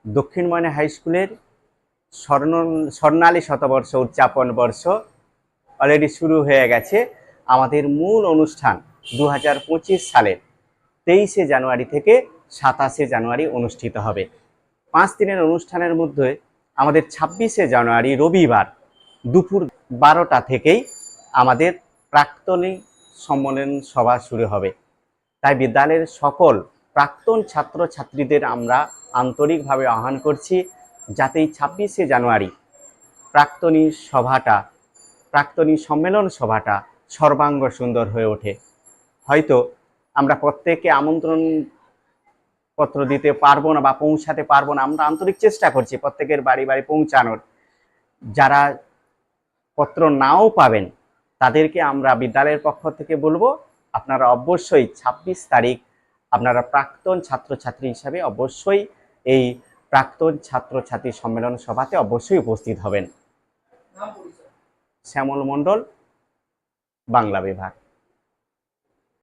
দক্ষিণ ময়না হাই স্কুলের স্বর্ণালী শতবর্ষ উদযাপন বর্ষ অলরেডি শুরু হয়ে গেছে। আমাদের মূল অনুষ্ঠান 2025 সালের 23শে জানুয়ারি থেকে 27শে জানুয়ারি অনুষ্ঠিত হবে। 5 দিনের অনুষ্ঠানের মধ্যে আমাদের 26শে জানুয়ারি রবিবার দুপুর 12টা থেকেই আমাদের প্রাক্তনী সম্মেলন সভা শুরু হবে। তাই বিদ্যালয়ের সকল প্রাক্তন ছাত্রছাত্রীদের আমরা আন্তরিকভাবে আহ্বান করছি, যাতে এই 26শে জানুয়ারি প্রাক্তনী সম্মেলন সভাটা সর্বাঙ্গ সুন্দর হয়ে ওঠে। হয়তো আমরা প্রত্যেককে আমন্ত্রণ পত্র দিতে পারবো না বা পৌঁছাতে পারবো না, আমরা আন্তরিক চেষ্টা করছি প্রত্যেকের বাড়ি বাড়ি পৌঁছানোর। যারা পত্র নাও পাবেন তাদেরকে আমরা বিদ্যালয়ের পক্ষ থেকে বলবো, আপনারা অবশ্যই 26 তারিখ আপনারা প্রাক্তন ছাত্রছাত্রী হিসাবে অবশ্যই এই প্রাক্তন ছাত্রছাত্রী সম্মেলন সভাতে অবশ্যই উপস্থিত হবেন। শ্যামল মণ্ডল, বাংলা বিভাগ।